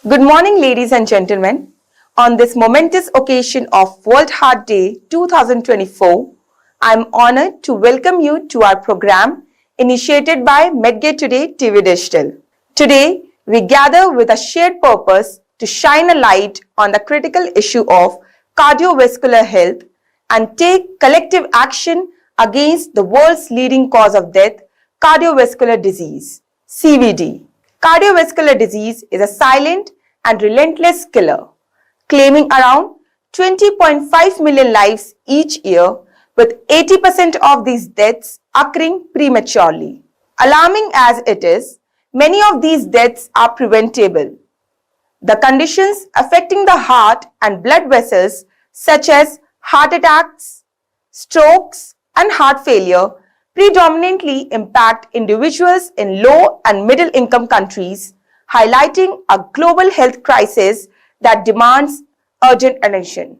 Good morning, ladies and gentlemen. On this momentous occasion of World Heart Day 2024, I am honored to welcome you to our program initiated by Medgate Today TV Digital. Today, we gather with a shared purpose to shine a light on the critical issue of cardiovascular health and take collective action against the world's leading cause of death, cardiovascular disease, CVD. Cardiovascular disease is a silent and relentless killer, claiming around 20.5 million lives each year, with 80% of these deaths occurring prematurely. Alarming as it is, many of these deaths are preventable. The conditions affecting the heart and blood vessels, such as heart attacks, strokes, and heart failure, predominantly impact individuals in low and middle income countries, highlighting a global health crisis that demands urgent attention.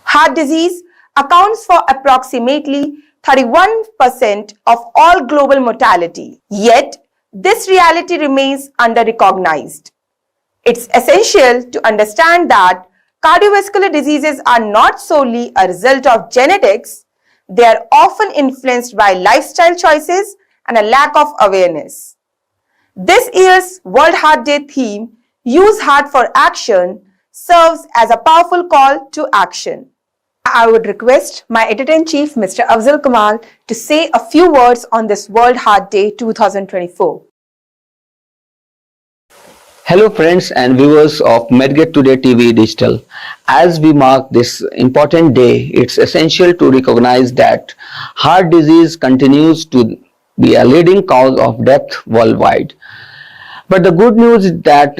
Heart disease accounts for approximately 31% of all global mortality. Yet, this reality remains under-recognized. It's essential to understand that cardiovascular diseases are not solely a result of genetics. They are often influenced by lifestyle choices and a lack of awareness. This year's World Heart Day theme, Use Heart for Action, serves as a powerful call to action. I would request my Editor-in-Chief, Mr. Afzal Kamal, to say a few words on this World Heart Day 2024. Hello friends and viewers of Medgate Today TV Digital. As we mark this important day, it's essential to recognize that heart disease continues to be a leading cause of death worldwide. But the good news is that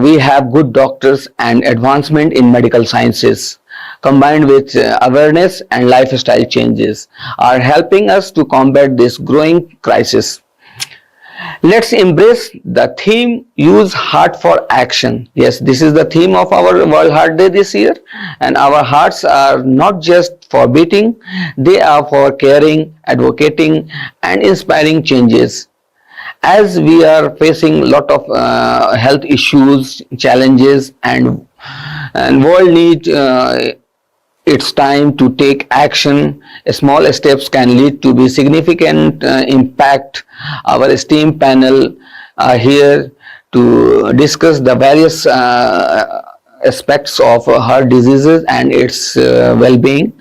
we have good doctors and advancement in medical sciences, combined with awareness and lifestyle changes, are helping us to combat this growing crisis. Let's embrace the theme, Use Heart for Action. Yes, this is the theme of our World Heart Day this year, and our hearts are not just for beating, they are for caring, advocating, and inspiring changes. As we are facing a lot of health issues, challenges, and world need it's time to take action. Small steps can lead to be significant impact. Our esteemed panel are here to discuss the various aspects of heart diseases and its well-being.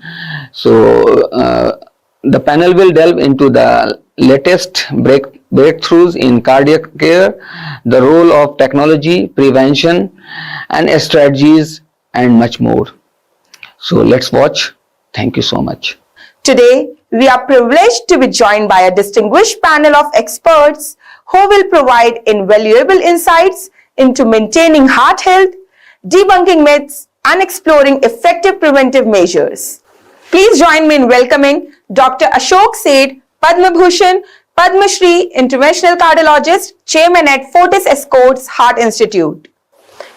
So the panel will delve into the latest breakthroughs in cardiac care, the role of technology, prevention, and strategies, and much more. So let's watch. Thank you so much. Today, we are privileged to be joined by a distinguished panel of experts who will provide invaluable insights into maintaining heart health, debunking myths, and exploring effective preventive measures. Please join me in welcoming Dr. Ashok Seth, Padma Bhushan, Padma Shri, Interventional Cardiologist, Chairman at Fortis Escorts Heart Institute.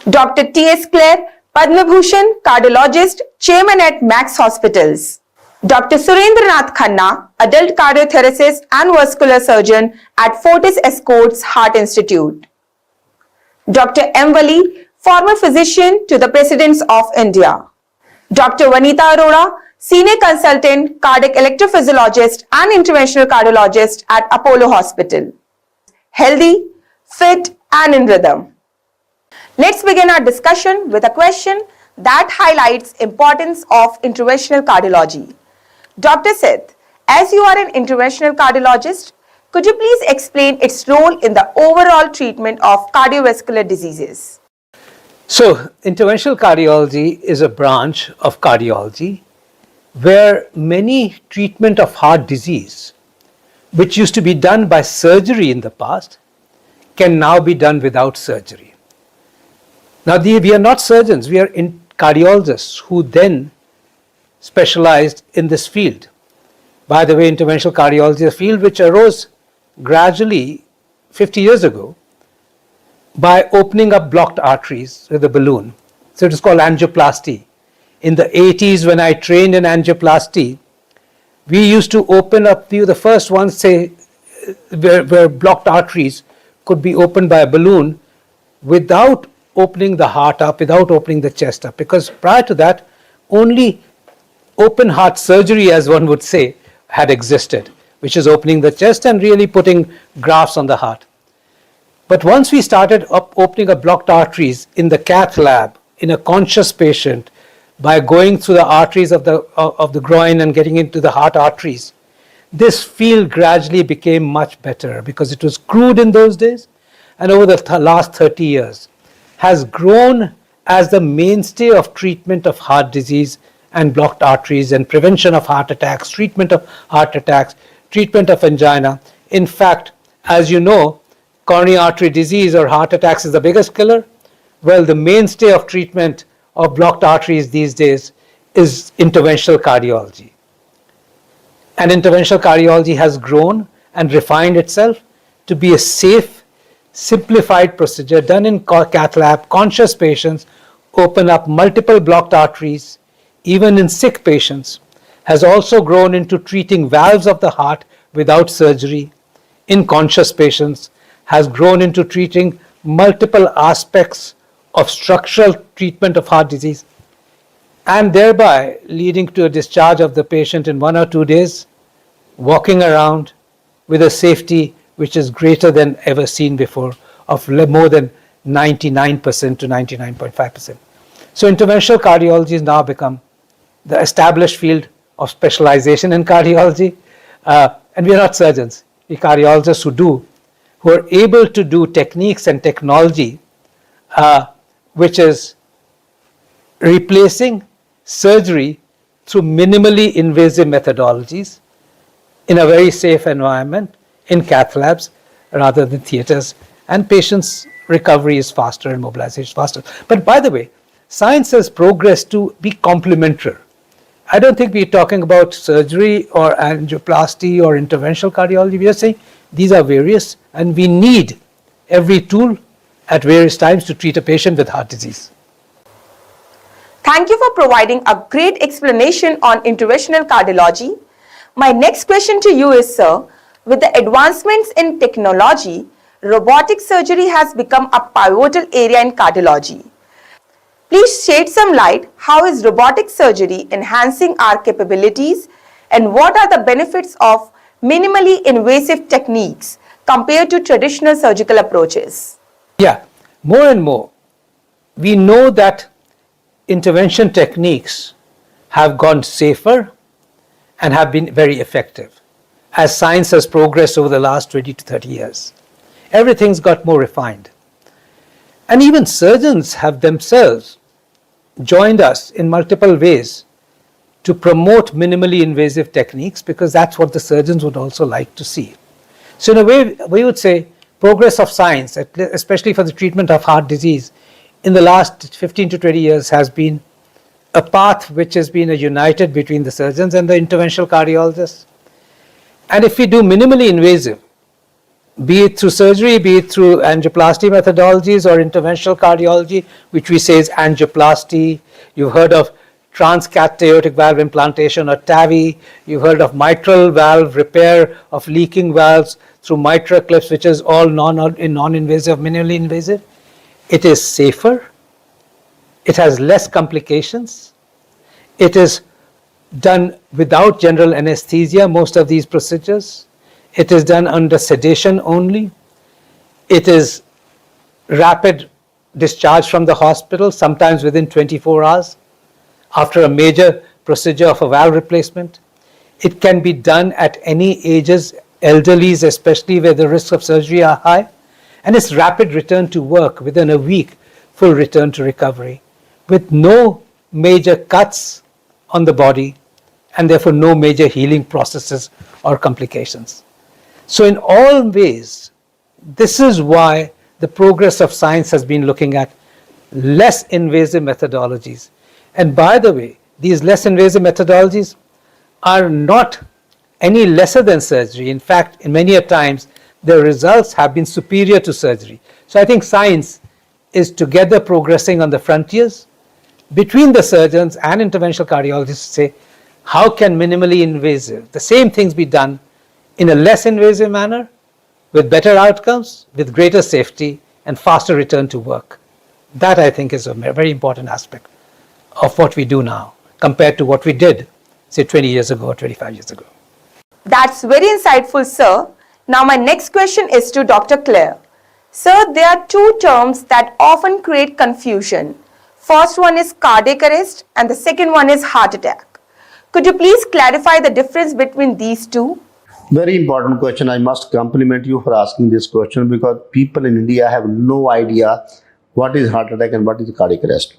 Dr. T.S. Clare, Padma Bhushan, Cardiologist, Chairman at Max Hospitals. Dr. Surendranath Khanna, Adult Cardiothoracic and Vascular Surgeon at Fortis Escorts Heart Institute. Dr. M. Wali, former physician to the Presidents of India. Dr. Vanita Arora, Senior Consultant, Cardiac Electrophysiologist and Interventional Cardiologist at Apollo Hospital. Healthy, fit and in rhythm. Let's begin our discussion with a question that highlights importance of interventional cardiology. Dr. Seth, as you are an interventional cardiologist, could you please explain its role in the overall treatment of cardiovascular diseases? So, interventional cardiology is a branch of cardiology where many treatment of heart disease, which used to be done by surgery in the past, can now be done without surgery. Now, we are not surgeons, we are cardiologists who then specialized in this field. By the way, interventional cardiology is a field which arose gradually 50 years ago by opening up blocked arteries with a balloon. So it is called angioplasty. In the 80s, when I trained in angioplasty, we used to open up the first ones, say, where blocked arteries could be opened by a balloon without opening the heart up, without opening the chest up, because prior to that, only open heart surgery, as one would say, had existed, which is opening the chest and really putting grafts on the heart. But once we started opening up blocked arteries in the cath lab, in a conscious patient, by going through the arteries of the groin and getting into the heart arteries, this field gradually became much better because it was crude in those days, and over the last 30 years has grown as the mainstay of treatment of heart disease and blocked arteries and prevention of heart attacks, treatment of heart attacks, treatment of angina. In fact, as you know, coronary artery disease or heart attacks is the biggest killer. Well, the mainstay of treatment of blocked arteries these days is interventional cardiology. And interventional cardiology has grown and refined itself to be a safe, simplified procedure done in cath lab, conscious patients, open up multiple blocked arteries, even in sick patients, has also grown into treating valves of the heart without surgery in conscious patients, has grown into treating multiple aspects of structural treatment of heart disease, and thereby leading to a discharge of the patient in 1 or 2 days, walking around with a safety which is greater than ever seen before, of more than 99% to 99.5%. So interventional cardiology has now become the established field of specialization in cardiology, and we are not surgeons, we are cardiologists who are able to do techniques and technology which is replacing surgery through minimally invasive methodologies in a very safe environment in cath labs rather than theaters, and patients' recovery is faster and mobilization is faster. But by the way, science has progressed to be complementary. I don't think we're talking about surgery or angioplasty or interventional cardiology. We are saying these are various, and we need every tool at various times to treat a patient with heart disease. Thank you for providing a great explanation on interventional cardiology. My next question to you is, sir, with the advancements in technology, robotic surgery has become a pivotal area in cardiology. Please shed some light, how is robotic surgery enhancing our capabilities, and what are the benefits of minimally invasive techniques compared to traditional surgical approaches? Yeah, more and more, we know that intervention techniques have gone safer and have been very effective as science has progressed over the last 20 to 30 years. Everything's got more refined. And even surgeons have themselves joined us in multiple ways to promote minimally invasive techniques, because that's what the surgeons would also like to see. So in a way, we would say progress of science, especially for the treatment of heart disease, in the last 15 to 20 years has been a path which has been united between the surgeons and the interventional cardiologists. And if we do minimally invasive, be it through surgery, be it through angioplasty methodologies or interventional cardiology, which we say is angioplasty. You've heard of transcath aortic valve implantation or TAVI. You've heard of mitral valve repair of leaking valves through mitral clips, which is all non-invasive, minimally invasive. It is safer. It has less complications. It is done without general anesthesia, most of these procedures. It is done under sedation only. It is rapid discharge from the hospital, sometimes within 24 hours after a major procedure of a valve replacement. It can be done at any ages, elderlies especially where the risks of surgery are high. And it's rapid return to work within a week, full return to recovery with no major cuts on the body and therefore no major healing processes or complications. So in all ways, this is why the progress of science has been looking at less invasive methodologies. And by the way, these less invasive methodologies are not any lesser than surgery. In fact, in many a times, the results have been superior to surgery. So I think science is together progressing on the frontiers between the surgeons and interventional cardiologists to say, how can minimally invasive, the same things be done in a less invasive manner, with better outcomes, with greater safety and faster return to work. That I think is a very important aspect of what we do now compared to what we did, say 20 years ago or 25 years ago. That's very insightful, sir. Now, my next question is to Dr. Claire. Sir, there are two terms that often create confusion. First one is cardiac arrest and the second one is heart attack. Could you please clarify the difference between these two? Very important question. I must compliment you for asking this question because people in India have no idea what is heart attack and what is cardiac arrest.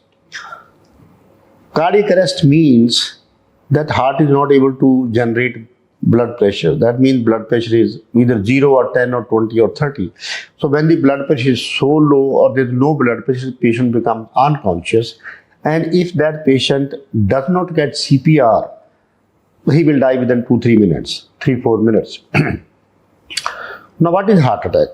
Cardiac arrest means that heart is not able to generate blood pressure. That means blood pressure is either 0 or 10 or 20 or 30. So when the blood pressure is so low or there is no blood pressure, the patient becomes unconscious. And if that patient does not get CPR, he will die within 2-3 minutes, 3-4 minutes. Now, what is heart attack?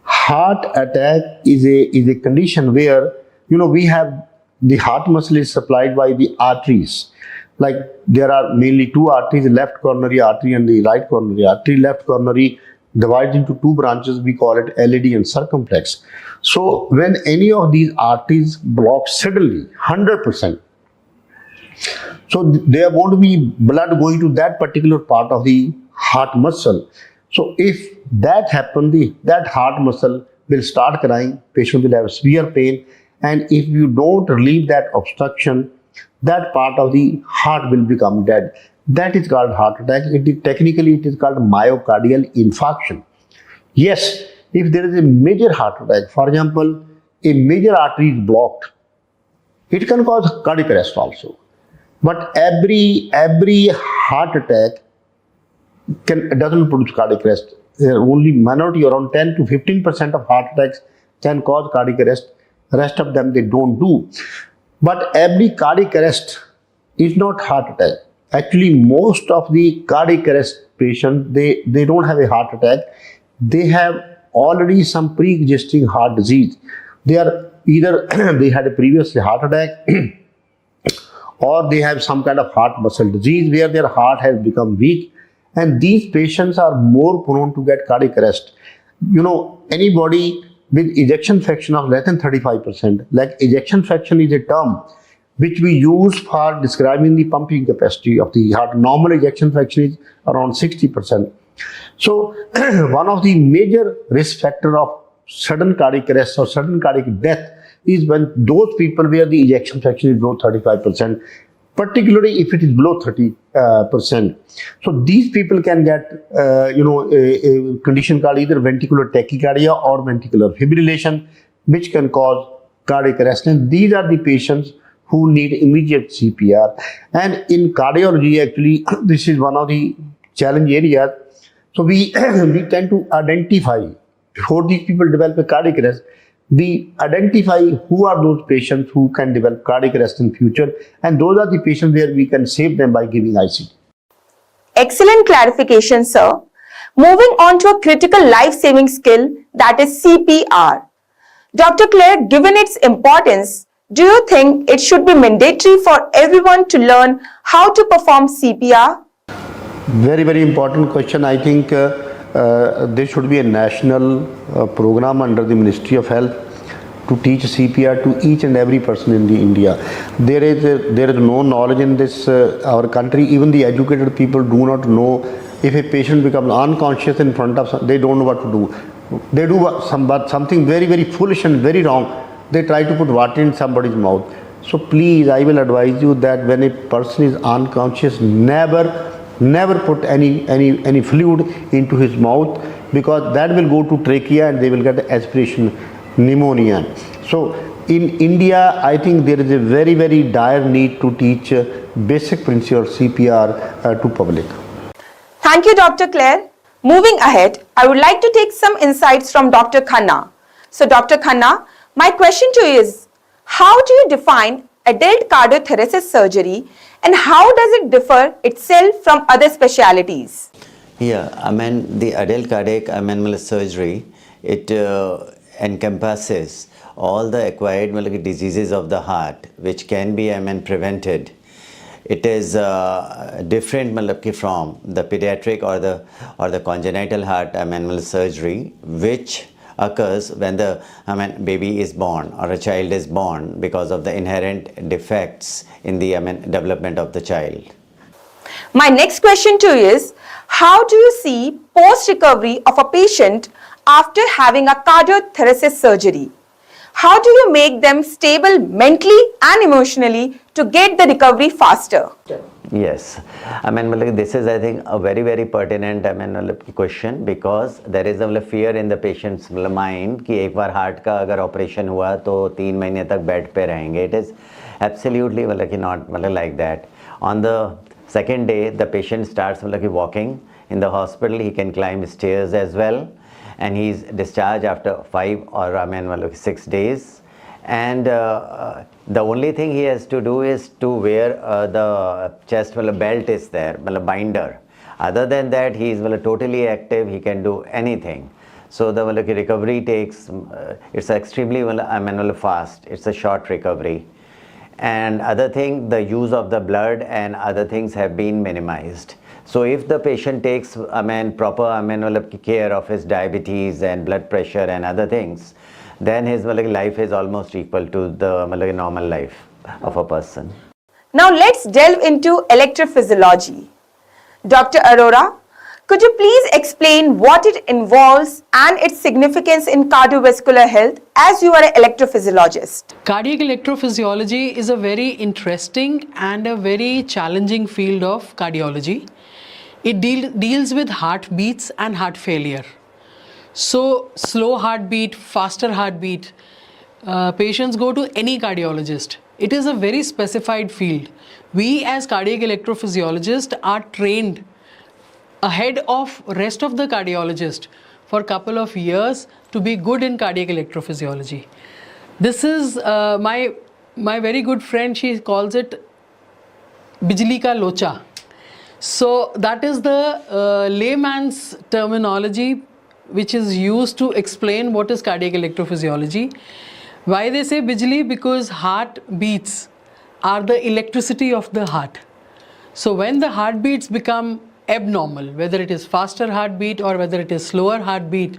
Heart attack is a condition where, we have the heart muscle is supplied by the arteries. Like there are mainly two arteries, the left coronary artery and the right coronary artery. Left coronary divides into two branches, we call it LAD and circumflex. So when any of these arteries block suddenly, 100%, so there won't be blood going to that particular part of the heart muscle. So if that happens, that heart muscle will start crying, patient will have severe pain, and if you don't relieve that obstruction, that part of the heart will become dead. That is called heart attack. Technically, it is called myocardial infarction. Yes, if there is a major heart attack, for example, a major artery is blocked, it can cause cardiac arrest also. But every heart attack doesn't produce cardiac arrest. Only minority, around 10 to 15% of heart attacks can cause cardiac arrest. Rest of them they don't do. But every cardiac arrest is not heart attack. Actually, most of the cardiac arrest patients, they don't have a heart attack. They have already some pre-existing heart disease. They are either they had a previous heart attack or they have some kind of heart muscle disease where their heart has become weak, and these patients are more prone to get cardiac arrest. Anybody with ejection fraction of less than 35%, like ejection fraction is a term which we use for describing the pumping capacity of the heart. Normal ejection fraction is around 60%. So one of the major risk factor of sudden cardiac arrest or sudden cardiac death is when those people where the ejection fraction is below 35%, particularly if it is below 30%. So these people can get, a condition called either ventricular tachycardia or ventricular fibrillation, which can cause cardiac arrest. And these are the patients who need immediate CPR. And in cardiology, actually, this is one of the challenge areas. So we tend to identify, before these people develop a cardiac arrest, we identify who are those patients who can develop cardiac arrest in future, and those are the patients where we can save them by giving ICD. Excellent clarification, sir. Moving on to a critical life-saving skill, that is CPR. Dr. Claire, given its importance, do you think it should be mandatory for everyone to learn how to perform CPR? Very, very important question. I think there should be a national program under the Ministry of Health to teach CPR to each and every person in India. There is no knowledge in this our country. Even the educated people do not know. If a patient becomes unconscious in front of they don't know what to do. They do something very, very foolish and very wrong. They try to put water in somebody's mouth. So please, I will advise you that when a person is unconscious, never put any fluid into his mouth, because that will go to trachea and they will get aspiration pneumonia. So in India, I think there is a very, very dire need to teach basic principle of CPR to public. Thank you, Dr. Claire. Moving ahead, I would like to take some insights from Dr. Khanna. So Dr. Khanna, my question to you is, how do you define adult cardiothoracic surgery and how does it differ itself from other specialities? Yeah, the adult cardiac surgery, it encompasses all the acquired diseases of the heart which can be prevented. It is different from the pediatric or the congenital heart surgery, which occurs when the baby is born or a child is born because of the inherent defects in the development of the child. My next question to you is, how do you see post-recovery of a patient after having a cardiothoracic surgery? How do you make them stable mentally and emotionally to get the recovery faster? Yes, this is, I think, a very, very pertinent question, because there is a fear in the patient's mind कि एक बार heart का अगर operation हुआ तो 3 महीने तक bed पे रहेंगे. It is absolutely not like that. On the second day, the patient starts walking in the hospital. He can climb stairs as well, and he's discharged after 5 or 6 days. And the only thing he has to do is to wear the chest belt is there, binder. Other than that, he is totally active. He can do anything. So the recovery takes, it's extremely fast. It's a short recovery. And other thing, the use of the blood and other things have been minimized. So if the patient takes proper care of his diabetes and blood pressure and other things, then his life is almost equal to the normal life of a person. Now let's delve into electrophysiology. Dr. Arora, could you please explain what it involves and its significance in cardiovascular health, as you are an electrophysiologist? Cardiac electrophysiology is a very interesting and a very challenging field of cardiology. It deals with heartbeats and heart failure. So slow heartbeat, faster heartbeat, patients go to any cardiologist. It is a very specified field. We as cardiac electrophysiologists are trained ahead of rest of the cardiologist for a couple of years to be good in cardiac electrophysiology. This is my very good friend, she calls it Bijli ka locha. So that is the layman's terminology which is used to explain what is cardiac electrophysiology. Why they say Bijli? Because heart beats are the electricity of the heart. So when the heartbeats become abnormal, whether it is faster heartbeat or whether it is slower heartbeat,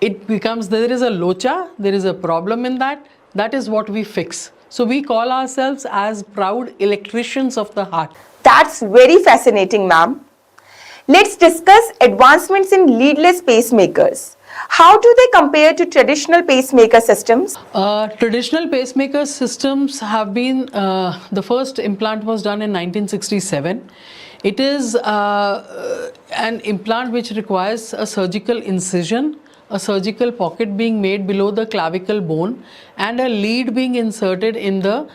it becomes, there is a locha, there is a problem in that. That is what we fix. So we call ourselves as proud electricians of the heart. That's very fascinating, ma'am. Let's discuss advancements in leadless pacemakers. How do they compare to traditional pacemaker systems? Traditional pacemaker systems have been, the first implant was done in 1967. It is an implant which requires a surgical incision, a surgical pocket being made below the clavicle bone, and a lead being inserted in the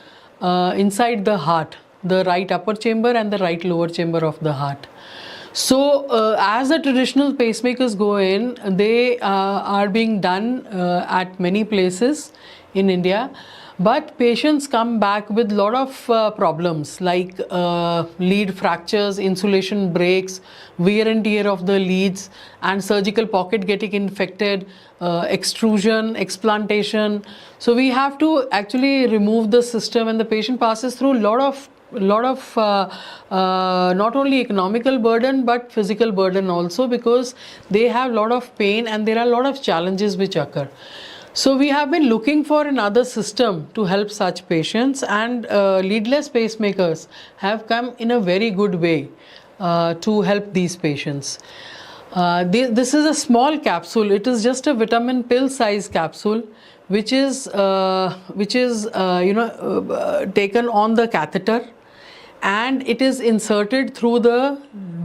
inside the heart, the right upper chamber and the right lower chamber of the heart. So as the traditional pacemakers go in, they are being done at many places in India, but patients come back with a lot of problems like lead fractures, insulation breaks, wear and tear of the leads, and surgical pocket getting infected, extrusion, explantation. So we have to actually remove the system, and the patient passes through a lot of not only economical burden but physical burden also, because they have a lot of pain and there are a lot of challenges which occur. So we have been looking for another system to help such patients, and leadless pacemakers have come in a very good way to help these patients. This is a small capsule. It is just a vitamin pill size capsule which is taken on the catheter, and it is inserted through the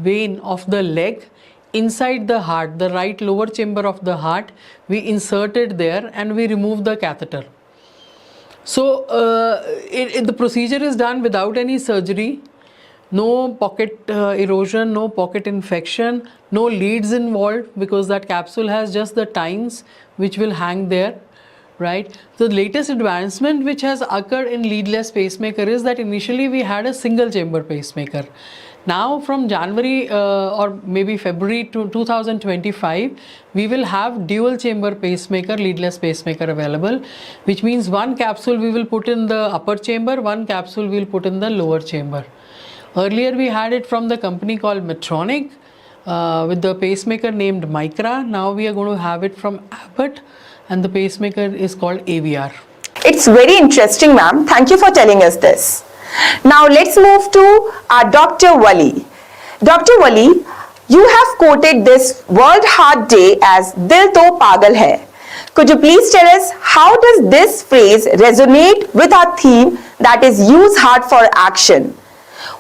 vein of the leg inside the heart, the right lower chamber of the heart. We insert it there and we remove the catheter. So the procedure is done without any surgery, no pocket erosion, no pocket infection, no leads involved, because that capsule has just the tines which will hang there. Right. So the latest advancement which has occurred in leadless pacemaker is that initially we had a single chamber pacemaker. Now from January or maybe February 2025, we will have dual chamber pacemaker, leadless pacemaker available, which means one capsule we will put in the upper chamber, one capsule we will put in the lower chamber. Earlier we had it from the company called Medtronic, with the pacemaker named Micra. Now we are going to have it from Abbott, and the pacemaker is called AVR. It's very interesting, ma'am. Thank you for telling us this. Now let's move to our Dr. Wali. Dr. Wali, you have quoted this World Heart Day as Dil To Pagal Hai. Could you please tell us how does this phrase resonate with our theme, that is use heart for action?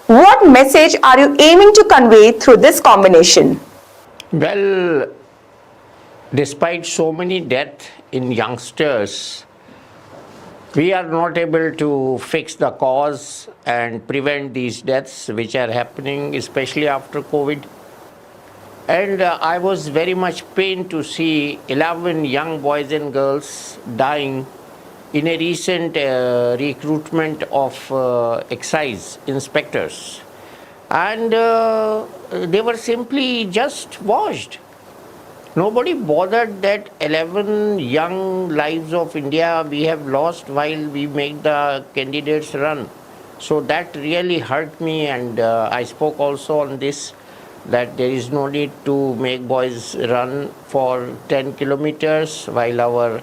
What message are you aiming to convey through this combination? Well, despite so many deaths in youngsters, we are not able to fix the cause and prevent these deaths which are happening, especially after COVID. And I was very much pained to see 11 young boys and girls dying in a recent recruitment of excise inspectors. And they were simply just washed. Nobody bothered that 11 young lives of India we have lost while we make the candidates run. So that really hurt me, and I spoke also on this, that there is no need to make boys run for 10 kilometers while our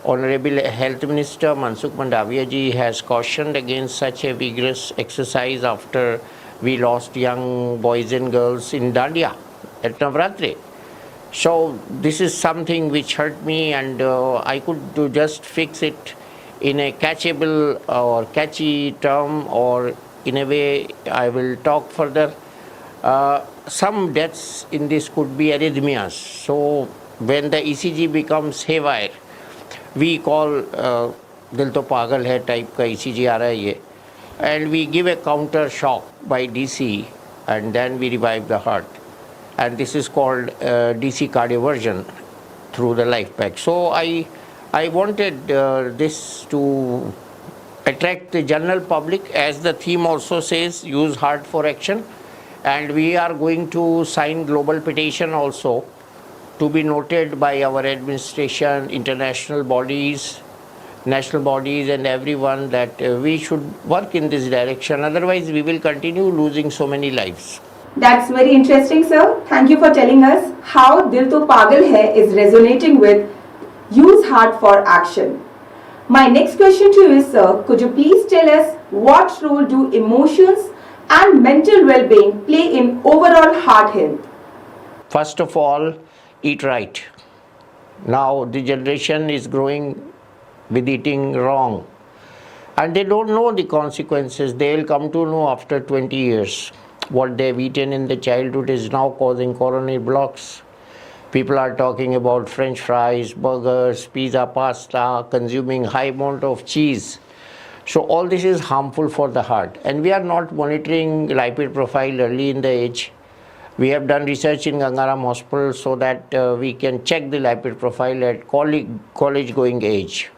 Honorable Health Minister Mansukh Mandaviya ji has cautioned against such a vigorous exercise after we lost young boys and girls in Dandiya at Navratri. So this is something which hurt me, and I could just fix it in a catchable or catchy term, or in a way I will talk further. Some deaths in this could be arrhythmias. So when the ECG becomes haywire, we call Dil To Pagal Hai type ka ECG aa raha hai ye, and we give a counter shock by DC, and then we revive the heart. And this is called DC cardioversion through the life pack. So I wanted this to attract the general public, as the theme also says, use heart for action. And we are going to sign global petition also to be noted by our administration, international bodies, national bodies, and everyone, that we should work in this direction. Otherwise, we will continue losing so many lives. That's very interesting, sir. Thank you for telling us how Dil To Pagal Hai is resonating with use heart for action. My next question to you is, sir, could you please tell us what role do emotions and mental well-being play in overall heart health? First of all, eat right. Now the generation is growing with eating wrong, and they don't know the consequences. They will come to know after 20 years. What they've eaten in the childhood is now causing coronary blocks. People are talking about French fries, burgers, pizza, pasta, consuming high amount of cheese. So all this is harmful for the heart, and we are not monitoring lipid profile early in the age. We have done research in Gangaram Hospital so that we can check the lipid profile at college going age,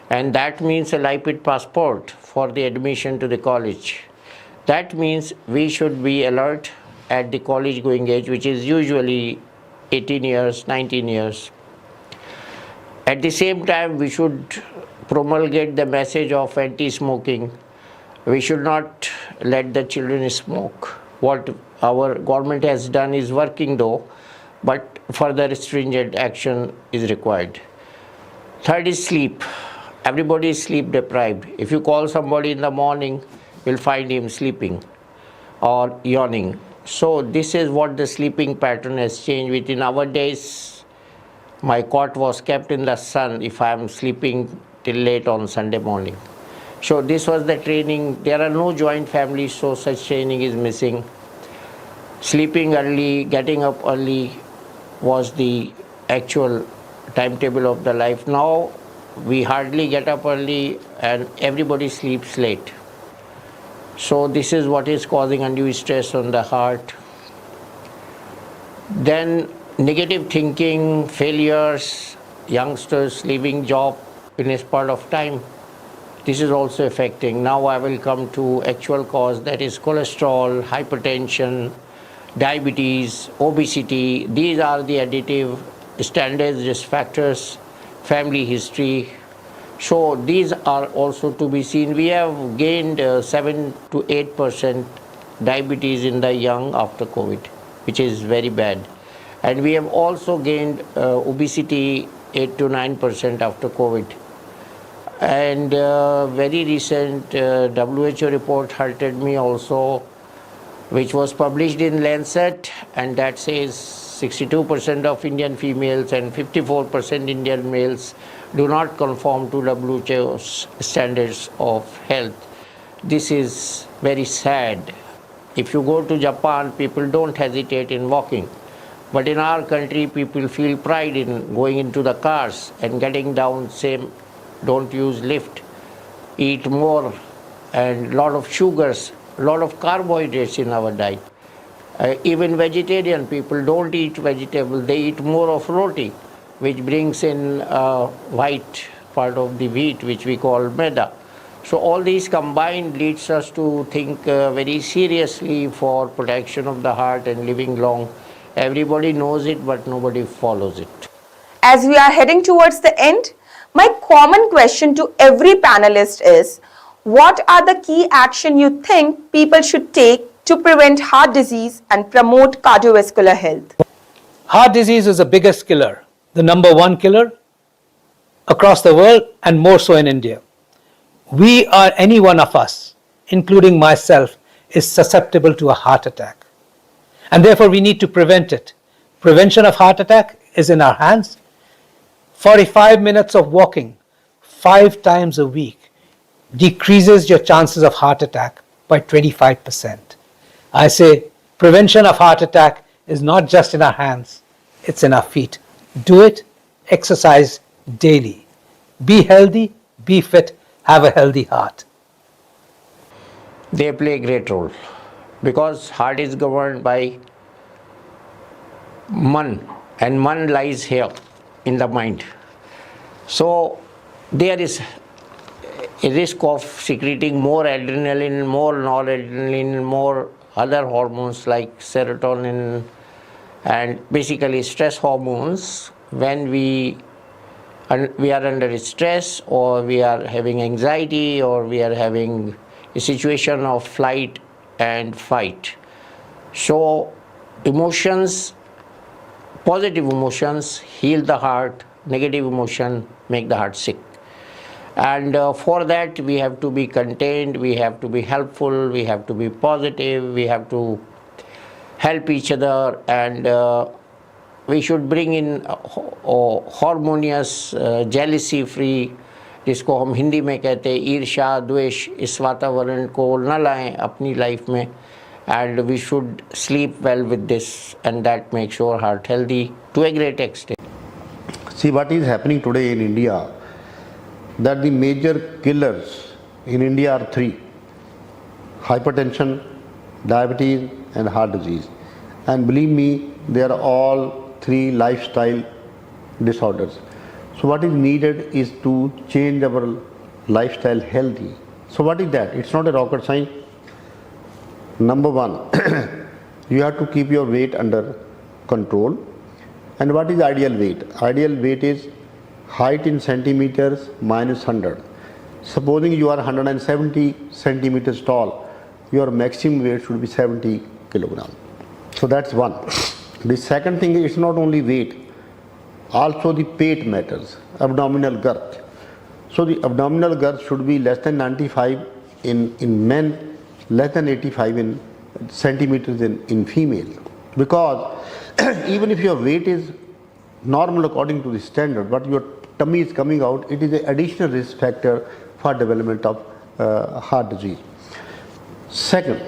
and that means a lipid passport for the admission to the college. That means we should be alert at the college going age, which is usually 18 years, 19 years. At the same time, we should promulgate the message of anti-smoking. We should not let the children smoke. What our government has done is working though, but further stringent action is required. Third is sleep. Everybody is sleep deprived. If you call somebody in the morning, you'll find him sleeping or yawning. So this is what the sleeping pattern has changed. Within our days, my cot was kept in the sun if I am sleeping till late on Sunday morning. So this was the training. There are no joint families, so such training is missing. Sleeping early, getting up early was the actual timetable of the life. Now we hardly get up early and everybody sleeps late. So this is what is causing undue stress on the heart. Then negative thinking, failures, youngsters leaving job in a spurt of time. This is also affecting. Now I will come to actual cause, that is cholesterol, hypertension, diabetes, obesity. These are the additive standard risk factors, family history. So these are also to be seen. We have gained 7 to 8% diabetes in the young after COVID. which is very bad. And we have also gained obesity 8 to 9% after COVID. And very recent WHO report halted me also, which was published in Lancet, and that says 62% of Indian females and 54% Indian males do not conform to WHO's standards of health. This is very sad. If you go to Japan, people don't hesitate in walking. But in our country, people feel pride in going into the cars and getting down, same, don't use lift, eat more, and lot of sugars, lot of carbohydrates in our diet. Even vegetarian people don't eat vegetables, they eat more of roti, which brings in white part of the wheat, which we call maida. So all these combined leads us to think very seriously for protection of the heart and living long. Everybody knows it, but nobody follows it. As we are heading towards the end, my common question to every panelist is, what are the key action you think people should take to prevent heart disease and promote cardiovascular health? Heart disease is the biggest killer, the number one killer across the world and more so in India. We or any one of us, including myself, is susceptible to a heart attack. And therefore we need to prevent it. Prevention of heart attack is in our hands. 45 minutes of walking 5 times a week decreases your chances of heart attack by 25%. I say prevention of heart attack is not just in our hands, it's in our feet. Do it, exercise daily. Be healthy, be fit, have a healthy heart. They play a great role because heart is governed by man, and man lies here in the mind. So there is a risk of secreting more adrenaline, more noradrenaline, more other hormones like serotonin and basically stress hormones when we are under stress, or we are having anxiety, or we are having a situation of flight and fight. So emotions, positive emotions heal the heart, negative emotion make the heart sick. And for that we have to be contained, we have to be helpful, we have to be positive, we have to help each other, and we should bring in harmonious, jealousy free, जिसको हम हिंदी में कहते हैं ईर्ष्या द्वेष, इस वातावरण को न लाएं अपनी लाइफ में. And we should sleep well with this, and that makes your heart healthy to a great extent. See what is happening today in India, that the major killers in India are 3: hypertension, diabetes and heart disease. And believe me, they are all 3 lifestyle disorders. So what is needed is to change our lifestyle healthy. So what is that? It's not a rocket science. Number 1, you have to keep your weight under control. And what is ideal weight? Ideal weight is height in centimeters minus 100. Supposing you are 170 centimeters tall, your maximum weight should be 70 kilograms. So that's one. The second thing is, it's not only weight, also the pate matters, abdominal girth. So the abdominal girth should be less than 95 in men, less than 85 in centimeters in female. Because even if your weight is normal according to the standard, but your tummy is coming out, it is an additional risk factor for development of heart disease. Second,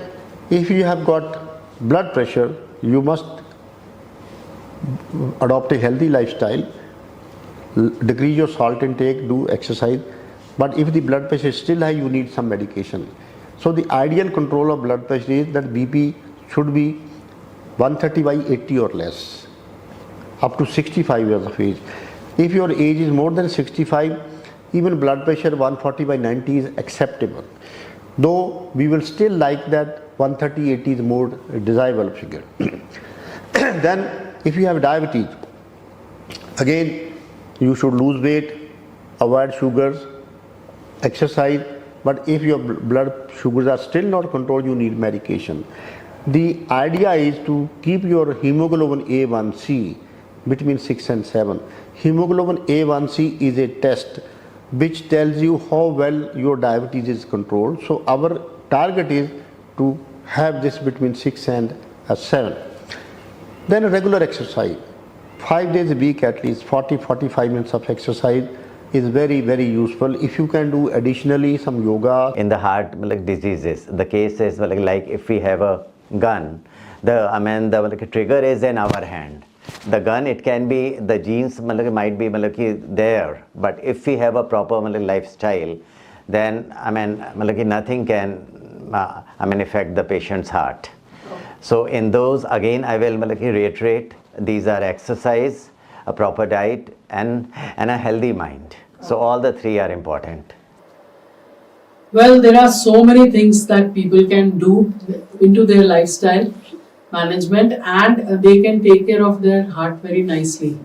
if you have got blood pressure, you must adopt a healthy lifestyle, decrease your salt intake, do exercise. But if the blood pressure is still high, you need some medication. So the ideal control of blood pressure is that BP should be 130 by 80 or less, up to 65 years of age. If your age is more than 65, even blood pressure 140 by 90 is acceptable. Though we will still like that 130/80 is more desirable figure. Then if you have diabetes, again you should lose weight, avoid sugars, exercise. But if your blood sugars are still not controlled, you need medication. The idea is to keep your hemoglobin A1C between 6 and 7. Hemoglobin A1C is a test which tells you how well your diabetes is controlled. So our target is to have this between 6 and 7. Then regular exercise. 5 days a week at least, 40-45 minutes of exercise is very, very useful. If you can do additionally some yoga. In the heart diseases, the case is like if we have a gun, the trigger is in our hand. The gun, it can be, the genes might be there, but if we have a proper lifestyle, then nothing can affect the patient's heart. So in those, again I will reiterate, these are exercise, a proper diet, and a healthy mind. So all the three are important. Well, there are so many things that people can do into their lifestyle management, and they can take care of their heart very nicely.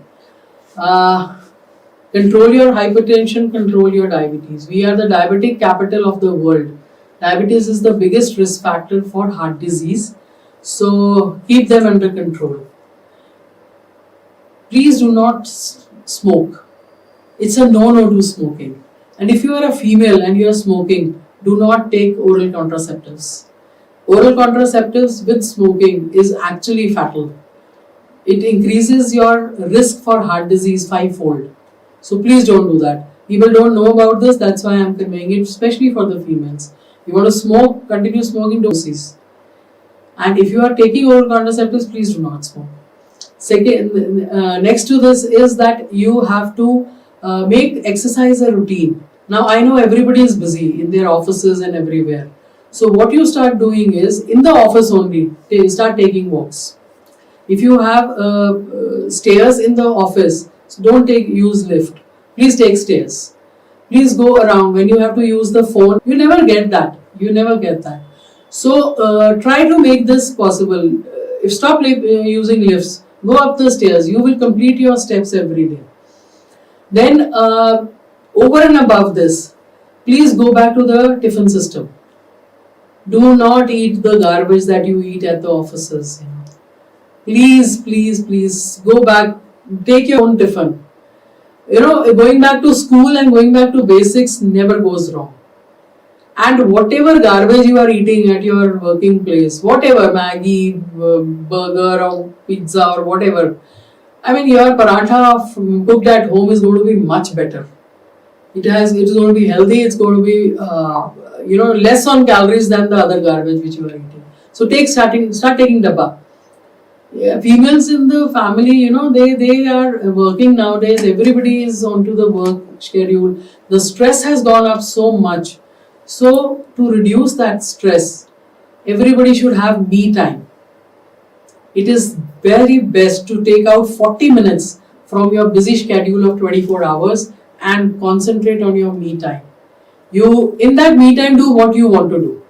Control your hypertension, control your diabetes. We are the diabetic capital of the world. Diabetes is the biggest risk factor for heart disease. So keep them under control. Please do not smoke. It's a no-no to smoking. And if you are a female and you are smoking, do not take oral contraceptives. Oral contraceptives with smoking is actually fatal. It increases your risk for heart disease 5-fold. So please don't do that. People don't know about this, that's why I'm conveying it, especially for the females. You want to smoke, continue smoking doses. And if you are taking oral contraceptives, please do not smoke. Second, next to this is that you have to make exercise a routine. Now I know everybody is busy in their offices and everywhere. So what you start doing is, in the office only, start taking walks. If you have stairs in the office, so don't use lift. Please take stairs. Please go around. When you have to use the phone, you never get that. So try to make this possible. If stop using lifts, go up the stairs. You will complete your steps every day. Then over and above this, please go back to the tiffin system. Do not eat the garbage that you eat at the offices. Please go back. Take your own tiffin. Going back to school and going back to basics never goes wrong. And whatever garbage you are eating at your working place, whatever, Maggi, burger or pizza or whatever, your paratha cooked at home is going to be much better. It is going to be healthy. It's going to be less on calories than the other garbage which you are eating. So start taking dabba. Yeah, females in the family, they are working nowadays. Everybody is onto the work schedule. The stress has gone up so much. So to reduce that stress, everybody should have me time. It is very best to take out 40 minutes from your busy schedule of 24 hours and concentrate on your me time. You, in that me time, do what you want to do.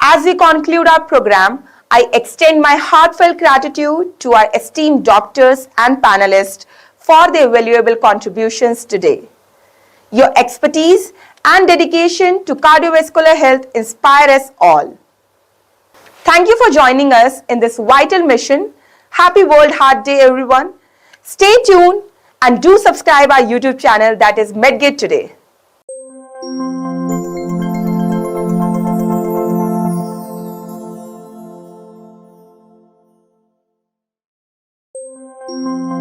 As we conclude our program, I extend my heartfelt gratitude to our esteemed doctors and panelists for their valuable contributions today. Your expertise and dedication to cardiovascular health inspire us all. Thank you for joining us in this vital mission. Happy World Heart Day, everyone. Stay tuned and do subscribe our YouTube channel, that is MedGate Today.